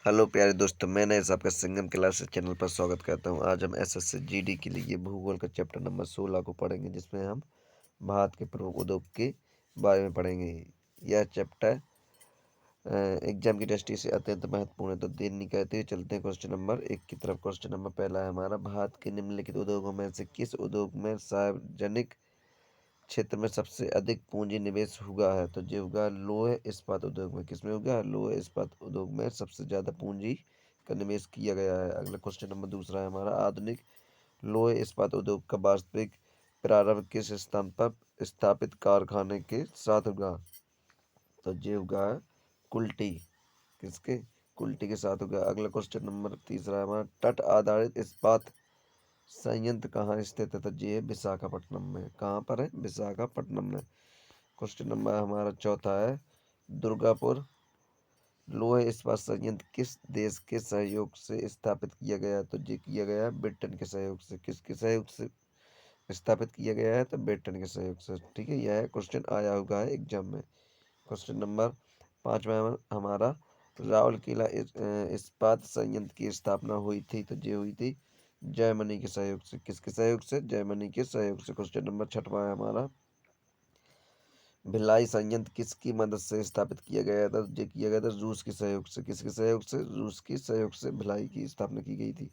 Hello प्यारे दोस्तों, मैं नरेश आपका संगम क्लासेस चैनल पर स्वागत करता हूं। आज हम एसएससी जीडी के लिए भूगोल का चैप्टर नंबर 16 को पढ़ेंगे, जिसमें हम भारत के प्रमुख उद्योग के बारे में पढ़ेंगे। यह चैप्टर एग्जाम की दृष्टि से अत्यंत महत्वपूर्ण है, तो देर नहीं करते हुए चलते हैं क्वेश्चन नंबर 1 की तरफ। क्वेश्चन नंबर पहला है हमारा, भारत के निम्नलिखित उद्योगों में से किस उद्योग में सार्वजनिक क्षेत्र में सबसे अधिक पूंजी निवेश हुआ है? तो ये होगा लोह इस्पात उद्योग में। किसमें होगा? लोह इस्पात उद्योग में सबसे ज्यादा पूंजी का निवेश किया गया है। अगला क्वेश्चन नंबर दूसरा है हमारा, आधुनिक लोह इस्पात उद्योग का वास्तविक प्रारंभ किस स्थान पर स्थापित कारखाने के साथ हुआ? तो ये होगा कुल्टी। किसके? कुल्टी के साथ होगा। अगला क्वेश्चन नंबर तीसरा है हमारा, तट आधारित इस्पात संयंत्र कहाँ स्थित है? तो ये है विशाखापट्टनम में। कहाँ पर है? विशाखापट्टनम में। क्वेश्चन नंबर हमारा चौथा है, दुर्गापुर लोह इस्पात संयंत्र किस देश के सहयोग से स्थापित किया गया? तो ये किया गया है ब्रिटेन के सहयोग से। किसके सहयोग से स्थापित किया गया है? तो ब्रिटेन के सहयोग से। ठीक है, यह क्वेश्चन आया हुआ है एग्जाम में। क्वेश्चन नंबर पाँचवा हमारा, राउरकेला इस्पात संयंत्र की स्थापना हुई थी? तो ये हुई थी जर्मनी के सहयोग से। किसके सहयोग से? जर्मनी के सहयोग से। क्वेश्चन नंबर छठवां है हमारा, भिलाई संयंत्र किसकी मदद से स्थापित किया गया था? ये किया गया था रूस के सहयोग से। किसके सहयोग से? रूस के सहयोग से भिलाई की स्थापना की गई थी।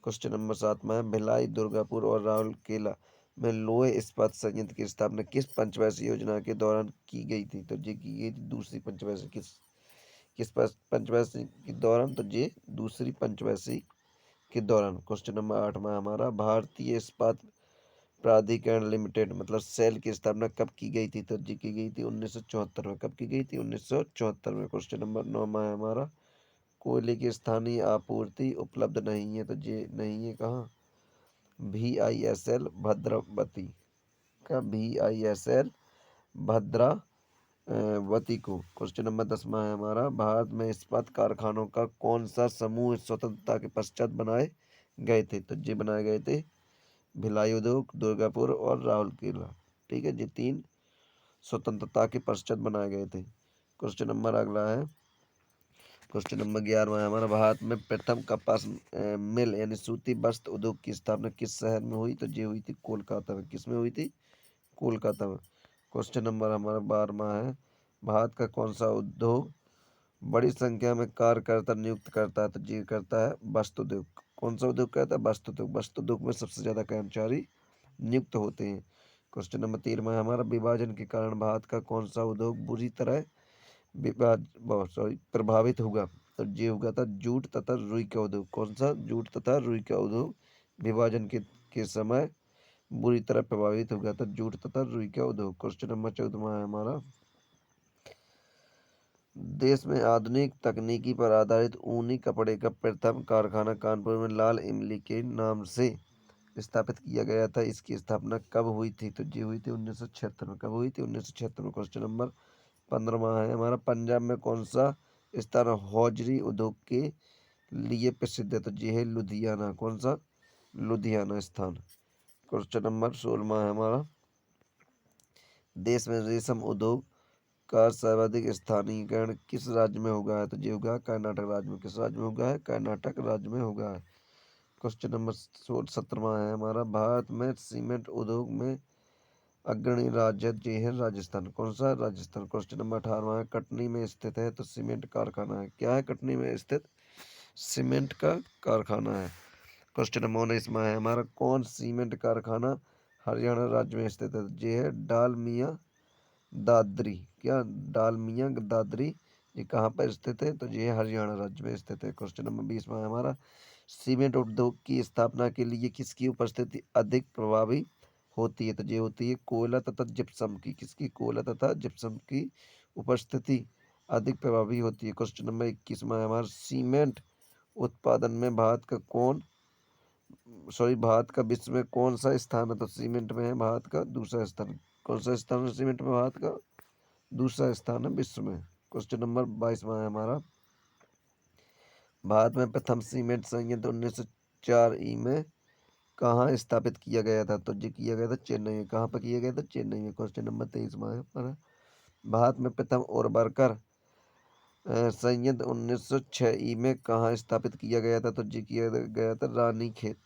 क्वेश्चन नंबर सातवां है, भिलाई, दुर्गापुर और राउरकेला में लोह इस्पात संयंत्र की स्थापना किस पंचवर्षीय योजना के दौरान की गई थी? तो ये की गई थी दूसरी पंचवर्षीय। किस पंचवर्षीय के दौरान? तो ये दूसरी पंचवर्षीय के दौरान। क्वेश्चन नंबर आठवां हमारा, भारतीय इस्पात प्राधिकरण लिमिटेड मतलब सेल की स्थापना कब की गई थी? तो जी की गई थी 1974 में। कब की गई थी? 1974 में। क्वेश्चन नंबर 9 है हमारा, कोयले की स्थानीय आपूर्ति उपलब्ध नहीं है? तो ये नहीं है कहाँ? VISL भद्रावती का, VISL भद्रावती को। क्वेश्चन नंबर 10 है हमारा, भारत में इस्पात कारखानों का कौन सा समूह स्वतंत्रता के पश्चात बनाए गए थे? तो ये बनाए गए थे भिलाई उद्योग, दुर्गापुर और राउरकेला। ठीक है, ये तीन स्वतंत्रता के पश्चात बनाए गए थे। क्वेश्चन नंबर अगला है, क्वेश्चन नंबर 11 है हमारा, भारत में प्रथम कपास मिल यानी सूती वस्त्र उद्योग की स्थापना किस शहर में हुई? तो ये हुई थी कोलकाता में। किसमें हुई थी? कोलकाता में। क्वेश्चन नंबर हमारा 12वां है, भारत का कौन सा उद्योग बड़ी संख्या में कार्यकर्ता नियुक्त करता है? तो ये करता है वस्त्र उद्योग। कौन सा उद्योग करता है? वस्त्र उद्योग। वस्त्र उद्योग में सबसे ज्यादा कर्मचारी नियुक्त होते हैं। क्वेश्चन नंबर 13 है हमारा, विभाजन के कारण भारत का कौन सा उद्योग बुरी तरह प्रभावित हुआ? तो ये हुआ था जूट तथा रुई का उद्योग। कौन सा? जूट तथा रुई का उद्योग विभाजन के समय बुरी तरह प्रभावित हुआ था, जूट तथा रुई का उद्योग। क्वेश्चन नंबर 14 है हमारा, देश में आधुनिक तकनीकी पर आधारित ऊनी कपड़े का प्रथम कारखाना कानपुर में लाल इमली के नाम से स्थापित किया गया था। इसकी स्थापना कब हुई थी? तो ये हुई थी 1976 में। कब हुई थी? 1976 में। क्वेश्चन नंबर 15 है हमारा, पंजाब में कौन सा स्थान हौजरी उद्योग के लिए प्रसिद्ध है? तो ये है लुधियाना। कौन सा? लुधियाना स्थान। क्वेश्चन नंबर 16 है हमारा, देश में रेशम उद्योग का सर्वाधिक स्थानीयकरण किस राज्य में होगा है? तो ये होगा कर्नाटक राज्य में। किस राज्य में होगा है? कर्नाटक राज्य में होगा है। क्वेश्चन नंबर 17 है हमारा, भारत में सीमेंट उद्योग में अग्रणी राज्य ये है राजस्थान। कौन सा? राजस्थान। क्वेश्चन नंबर 18 है, कटनी में स्थित है तो सीमेंट कारखाना है। क्या है कटनी में स्थित? सीमेंट का कारखाना है। क्वेश्चन नंबर 19 है हमारा, कौन सीमेंट कारखाना हरियाणा राज्य में स्थित है? ये है डालमिया दादरी। क्या? डालमिया दादरी। ये कहाँ पर स्थित है? तो ये हरियाणा राज्य में स्थित है। क्वेश्चन नंबर 20 है हमारा, सीमेंट उद्योग की स्थापना के लिए किसकी उपस्थिति अधिक प्रभावी होती है? तो ये होती है कोयला तथा जिप्सम की। किसकी? कोयला तथा जिप्सम की उपस्थिति अधिक प्रभावी होती है। क्वेश्चन नंबर 21 है हमारा, सीमेंट उत्पादन में भारत का विश्व में कौन सा स्थान है? तो सीमेंट में है भारत का दूसरा स्थान। कौन सा स्थान है सीमेंट में? भारत का दूसरा स्थान है विश्व में। क्वेश्चन नंबर 22 है हमारा, भारत में प्रथम सीमेंट संयंत्र 1904 में कहाँ स्थापित किया गया था? तो ये किया गया था चेन्नई में। कहाँ पर किया गया था? चेन्नई में। क्वेश्चन नंबर 23 में है हमारा, भारत में प्रथम उर्वरक संयंत्र 1906 ई में कहाँ स्थापित किया गया था? तो जी किया गया था रानीपेट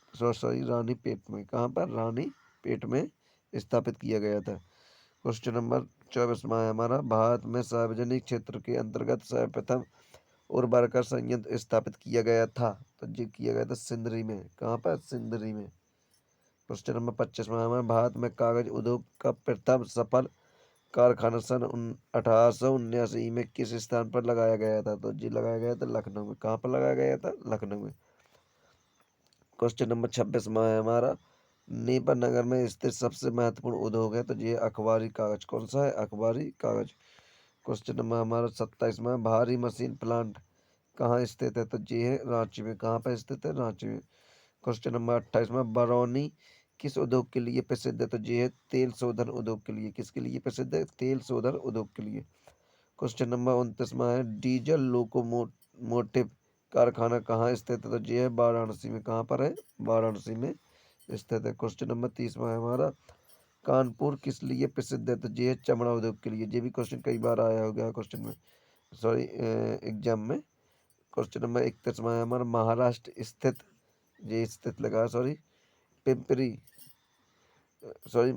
में। कहाँ पर? रानीपेट में स्थापित किया गया था। क्वेश्चन नंबर 24वां है हमारा, भारत में सार्वजनिक क्षेत्र के अंतर्गत सर्वप्रथम उर्वरक संयंत्र स्थापित किया गया था? तो जी किया गया था सिंदरी में। कहाँ पर? सिंदरी में। क्वेश्चन नंबर 25वां है हमारा, भारत में कागज उद्योग का प्रथम सफल कारखाना सन 1879 में किस स्थान पर लगाया गया था? तो जी लगाया गया था लखनऊ में। कहाँ पर लगाया गया था? लखनऊ में। क्वेश्चन नंबर 26वां है हमारा, नेपा नगर में स्थित सबसे महत्वपूर्ण उद्योग है? तो ये अखबारी कागज। कौन सा है? अखबारी कागज। क्वेश्चन नंबर हमारा 27वां, भारी मशीन प्लांट कहाँ स्थित है? तो ये है रांची में। कहाँ पर स्थित है? रांची में। क्वेश्चन नंबर 28वां, बरौनी किस उद्योग के लिए प्रसिद्ध है? तो ये है तेल शोधन उद्योग के लिए। किसके लिए प्रसिद्ध है? तेल शोधन उद्योग के लिए। क्वेश्चन नंबर 29वां है, डीजल लोकोमोटिव कारखाना कहाँ स्थित है? तो ये है वाराणसी में। कहाँ पर है? वाराणसी में स्थित है। क्वेश्चन नंबर 30वां है हमारा, कानपुर किस लिए प्रसिद्ध है? तो ये है चमड़ा उद्योग के लिए। ये भी क्वेश्चन कई बार आया हो गया क्वेश्चन में, सॉरी एग्जाम में। क्वेश्चन नंबर 31वां है हमारा, महाराष्ट्र स्थित, ये स्थित लगा है, सॉरी पिंपरी, सॉरी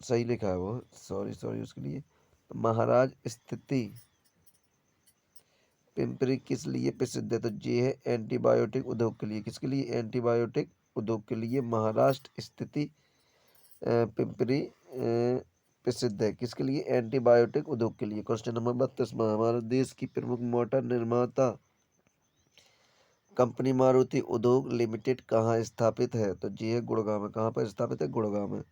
सही लिखा है वो, सॉरी सॉरी उसके लिए। महाराज स्थिति पिंपरी किस लिए प्रसिद्ध है? तो ये है एंटीबायोटिक उद्योग के लिए। किसके लिए? एंटीबायोटिक उद्योग के लिए महाराष्ट्र स्थिति पिंपरी प्रसिद्ध है। किसके लिए? एंटीबायोटिक उद्योग के लिए। क्वेश्चन नंबर 32 में हमारे देश की प्रमुख मोटर निर्माता कंपनी मारुति उद्योग लिमिटेड कहाँ स्थापित है? तो ये है गुड़गांव में। कहाँ पर स्थापित है? गुड़गांव में।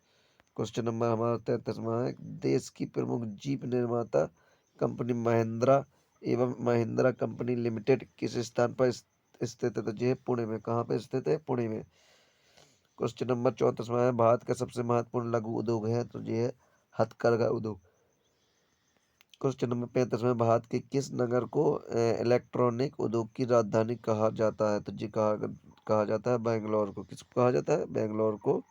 क्वेश्चन नंबर हमारा 33वां है, देश की प्रमुख जीप निर्माता कंपनी महिंद्रा एवं महिंद्रा कंपनी लिमिटेड किस स्थान पर स्थित है? तो ये है पुणे में। कहाँ पर स्थित है? पुणे में। क्वेश्चन नंबर 34वां है, भारत का सबसे महत्वपूर्ण लघु उद्योग है? तो ये है हथकरघा उद्योग। क्वेश्चन नंबर 35 में, भारत के किस नगर को इलेक्ट्रॉनिक उद्योग की राजधानी कहा जाता है? तो जी कहा जाता है बेंगलोर को। किसको कहा जाता है? बेंगलोर को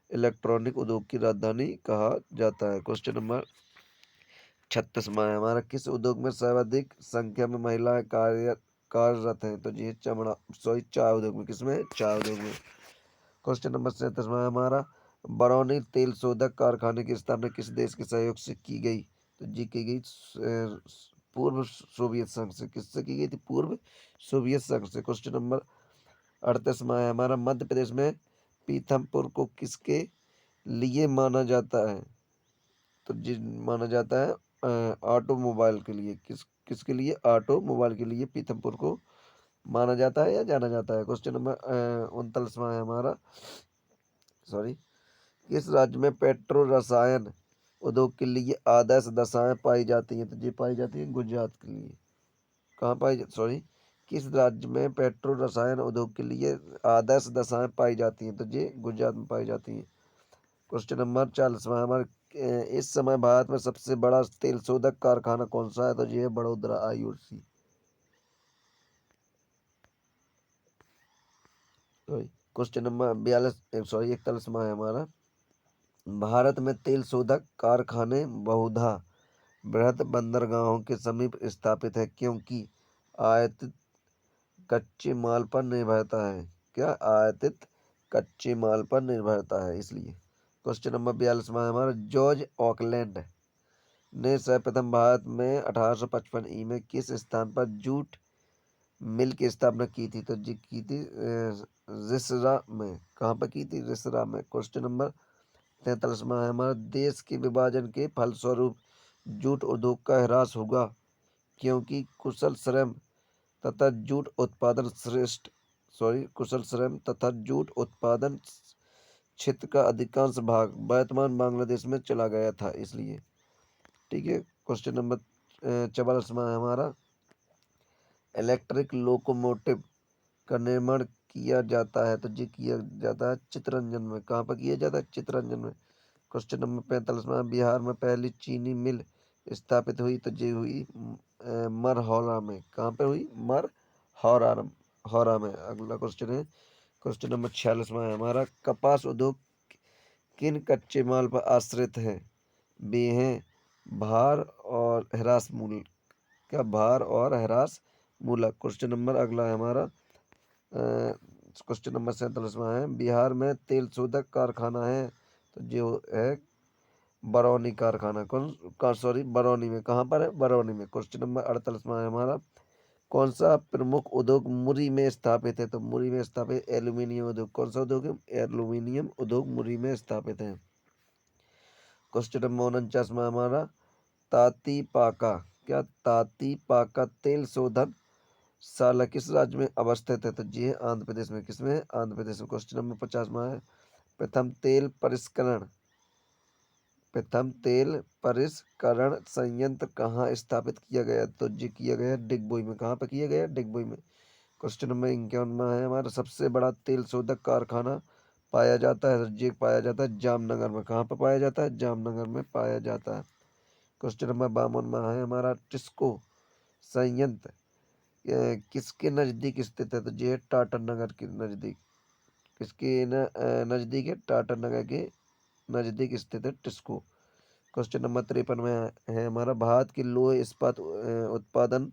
इलेक्ट्रॉनिक उद्योग की राजधानी कहा जाता है। क्वेश्चन नंबर 36 में हमारा, किस उद्योग में सर्वाधिक संख्या में महिलाएं कार्यरत हैं? तो ये चमड़ा, सॉरी चाय उद्योग में। किसमें? चाय उद्योग में। क्वेश्चन नंबर 37 में हमारा, बरौनी तेल शोधक कारखाने की स्थापना किस देश के सहयोग से की गई? तो जी की गई पूर्व सोवियत संघ से। किससे की गई थी? पूर्व सोवियत संघ से। क्वेश्चन नंबर 38 में है हमारा, मध्य प्रदेश में पीथमपुर को किसके लिए माना जाता है? तो जी माना जाता है ऑटोमोबाइल के लिए। किसके लिए? ऑटोमोबाइल के लिए पीथमपुर को माना जाता है या जाना जाता है। क्वेश्चन नंबर 39वां है हमारा, सॉरी, किस राज्य में पेट्रो रसायन उद्योग के लिए आदर्श दशाएं पाई जाती हैं? तो ये पाई जाती है गुजरात के लिए। कहाँ सॉरी, किस राज्य में पेट्रो रसायन उद्योग के लिए आदर्श दशाएं पाई जाती हैं? तो ये गुजरात में पाई जाती हैं। क्वेश्चन नंबर 40वां हमारे, इस समय भारत में सबसे बड़ा तेल शोधक कारखाना कौन सा है? तो ये है बड़ोदरा IOC। क्वेश्चन नंबर 41वां है हमारा, भारत में तेल शोधक कारखाने बहुधा बृहद बंदरगाहों के समीप स्थापित है क्योंकि आयातित कच्चे माल पर निर्भरता है। क्या? आयातित कच्चे माल पर निर्भरता है, इसलिए। क्वेश्चन नंबर 42वां है हमारा, जॉर्ज ऑकलैंड ने सर्वप्रथम भारत में 1855 में किस स्थान पर जूट मिल की स्थापना की थी? तो जी की थी रिसरा में। कहाँ पर की थी? रिसरा में। क्वेश्चन नंबर 43वां है हमारा, देश के विभाजन के फलस्वरूप जूट उद्योग का ह्रास हुआ क्योंकि कुशल श्रम तथा जूट उत्पादन क्षेत्र का अधिकांश भाग वर्तमान बांग्लादेश में चला गया था, इसलिए। ठीक है। क्वेश्चन नंबर 44वां है हमारा, इलेक्ट्रिक लोकोमोटिव का निर्माण किया जाता है? तो जी किया जाता है चितरंजन में। कहाँ पर किया जाता है? चितरंजन में। क्वेश्चन नंबर 45वां, बिहार में पहली चीनी मिल स्थापित हुई? तो जी हुई मरहौरा में। कहाँ पे हुई? मरहौरा हौरा में। अगला क्वेश्चन है, क्वेश्चन नंबर 46वां है हमारा, कपास उद्योग किन कच्चे माल पर आश्रित है? वे हैं भार और ह्रास मूल। क्या भार और ह्रास मूलक। क्वेश्चन नंबर अगला है हमारा क्वेश्चन नंबर 47वां है, बिहार में तेल शोधक कारखाना है तो जो है बरौनी कारखाना। सॉरी बरौनी में, कहाँ पर है, बरौनी में। क्वेश्चन नंबर 48वां है हमारा, कौन सा प्रमुख उद्योग मुरी में स्थापित है तो मुरी में स्थापित एल्यूमिनियम उद्योग। कौन सा उद्योग है, एल्यूमिनियम उद्योग मुरी में स्थापित है। क्वेश्चन नंबर 49वां हमारा, ताती पाका, क्या ताती पाका तेल शोधन शाला किस राज्य में अवस्थित है तो जी है आंध्र प्रदेश में। किसमें है, आंध्र प्रदेश में। क्वेश्चन नंबर 50वां है, प्रथम तेल परिष्करण प्रथम तेल परिष्करण संयंत्र कहाँ स्थापित किया गया तो जी किया गया डिगबोई में। कहाँ पे किया गया, डिगबोई में। क्वेश्चन नंबर 51वां है हमारा, सबसे बड़ा तेल शोधक कारखाना पाया जाता है तो जी पाया जाता है जामनगर में। कहाँ पर पाया जाता है, जामनगर में पाया जाता है। क्वेश्चन नंबर 52वां है हमारा, टिस्को संयंत्र किसके नजदीक स्थित है तो ये टाटा नगर के नजदीक। किसके नजदीक है, टाटा नगर के नजदीक स्थित है टिस्को। क्वेश्चन नंबर 53 में है हमारा, भारत की लौह इस्पात उत्पादन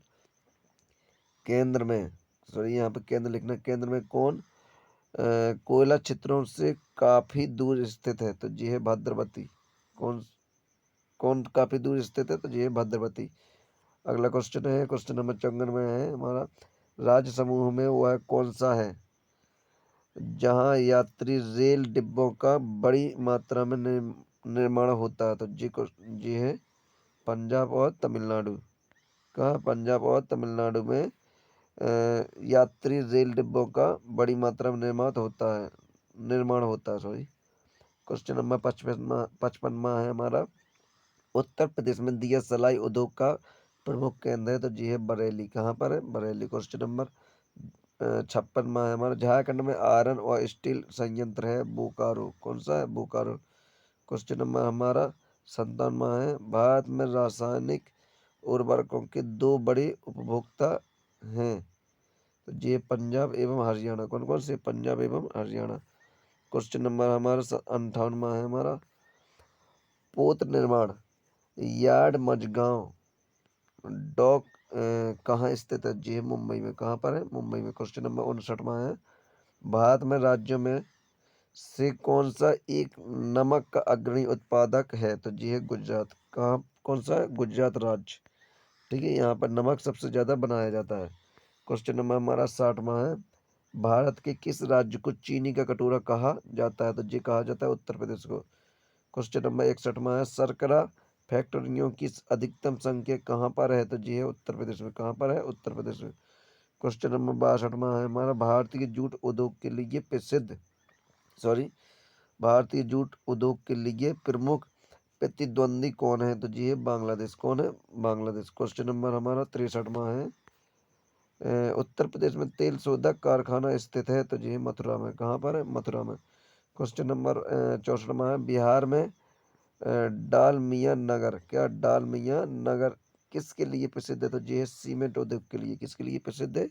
केंद्र में, सॉरी यहाँ पे केंद्र लिखना, केंद्र में कौन कोयला क्षेत्रों से काफी दूर स्थित है तो ये है भद्रवती। कौन कौन काफी दूर स्थित है तो ये है भद्रवती। अगला क्वेश्चन है क्वेश्चन नंबर 54 में है हमारा, राज्य समूह में वह कौन सा है जहां यात्री रेल डिब्बों का बड़ी मात्रा में निर्माण होता है तो जी है पंजाब और तमिलनाडु। कहाँ, पंजाब और तमिलनाडु में यात्री रेल डिब्बों का बड़ी मात्रा में निर्माण होता है सॉरी। क्वेश्चन नंबर 55वां है हमारा, उत्तर प्रदेश में दिया सलाई उद्योग का प्रमुख केंद्र है तो जी है बरेली। कहाँ पर है, बरेली। क्वेश्चन नंबर 56वां है हमारा, झारखंड में आयरन और स्टील संयंत्र है बोकारो। कौन सा है, बोकारो। क्वेश्चन नंबर हमारा 57वां है, भारत में रासायनिक उर्वरकों के दो बड़े उपभोक्ता हैं तो ये पंजाब एवं हरियाणा। कौन कौन से, पंजाब एवं हरियाणा। क्वेश्चन नंबर हमारा 58वां है हमारा, पोत निर्माण यार्ड मझगांव डॉक कहाँ स्थित है जी है मुंबई में। कहाँ पर है, मुंबई में। क्वेश्चन नंबर 59वां है, भारत में राज्यों में से कौन सा एक नमक का अग्रणी उत्पादक है तो जी है गुजरात। कहाँ, कौन सा है, गुजरात राज्य। ठीक है, यहाँ पर नमक सबसे ज्यादा बनाया जाता है। क्वेश्चन नंबर हमारा 60वां है, भारत के किस राज्य को चीनी का कटोरा कहा जाता है तो जी कहा जाता है उत्तर प्रदेश को। क्वेश्चन नंबर 61वां है, शर्करा फैक्ट्रियों की अधिकतम संख्या कहाँ पर है तो जी है उत्तर प्रदेश में। कहाँ पर है, उत्तर प्रदेश में। क्वेश्चन नंबर 62वां है हमारा, भारतीय जूट उद्योग के लिए प्रसिद्ध सॉरी भारतीय जूट उद्योग के लिए प्रमुख प्रतिद्वंदी कौन है तो जी है बांग्लादेश। कौन है, बांग्लादेश। क्वेश्चन नंबर हमारा 63वां है, उत्तर प्रदेश में तेल शोधक कारखाना स्थित है तो जी है मथुरा में। कहाँ पर है, मथुरा में। क्वेश्चन नंबर 64वां है, बिहार में डालमिया नगर, क्या डालमिया नगर किसके लिए प्रसिद्ध है तो जी है सीमेंट उद्योग के लिए। किसके लिए प्रसिद्ध है,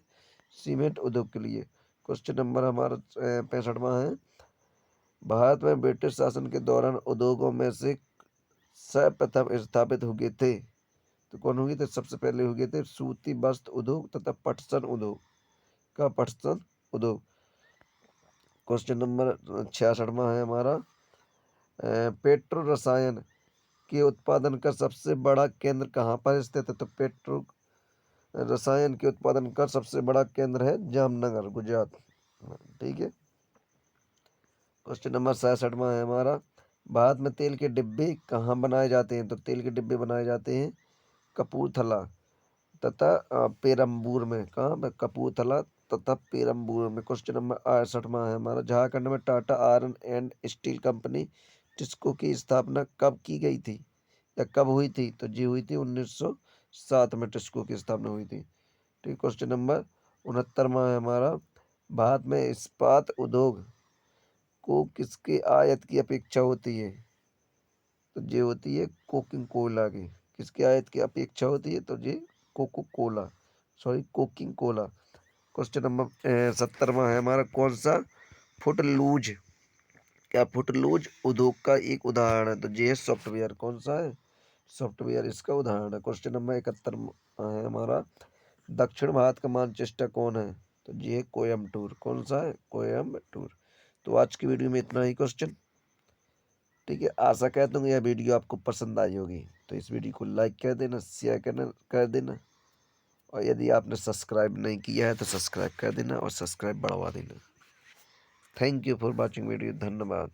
सीमेंट उद्योग के लिए। क्वेश्चन नंबर हमारा 65वां है, भारत में ब्रिटिश शासन के दौरान उद्योगों में से सर्वप्रथम स्थापित हुए थे तो कौन हुए थे, सबसे पहले हुए थे सूती वस्त्र उद्योग तथा पटसन उद्योग। का, पटसन उद्योग। क्वेश्चन नंबर 66वां है हमारा, पेट्रो रसायन के उत्पादन का सबसे बड़ा केंद्र कहाँ पर स्थित है तो पेट्रो रसायन के उत्पादन का सबसे बड़ा केंद्र है जामनगर, गुजरात। ठीक है। क्वेश्चन नंबर 67वां है हमारा, भारत में तेल के डिब्बे कहाँ बनाए जाते हैं तो तेल के डिब्बे बनाए जाते हैं कपूरथला तथा पेरम्बूर में। कहाँ पे, कपूरथला तथा पेरम्बूर में। क्वेश्चन नंबर 68वां है हमारा, झारखंड में Tata iron and steel company TISCO की स्थापना कब की गई थी या कब हुई थी तो जी हुई थी 1907 में टिस्को की स्थापना हुई थी। ठीक। क्वेश्चन नंबर 69वां है हमारा, भारत में इस्पात उद्योग को किसके आयत की अपेक्षा होती है तो ये होती है कोकिंग कोला की। किसके आयत की अपेक्षा होती है तो ये Coca Cola sorry coking coal. Question number 70वां है हमारा, कौन सा फुटलूज, क्या फुटलूज उद्योग का एक उदाहरण है तो ये है सॉफ्टवेयर। कौन सा है, सॉफ्टवेयर इसका उदाहरण है। क्वेश्चन नंबर 71 है हमारा, दक्षिण भारत का मानचेस्टर कौन है? तो ये है कोयम्बटूर। कौन सा है? कोयम्बटूर। तो आज की वीडियो में इतना ही क्वेश्चन। ठीक है, आशा करता हूँ यह वीडियो आपको पसंद आई होगी। तो इस वीडियो को लाइक कर देना, शेयर कर देना, और यदि आपने सब्सक्राइब नहीं किया है तो सब्सक्राइब कर देना और सब्सक्राइब बढ़वा देना। Thank you for watching video. धन्यवाद।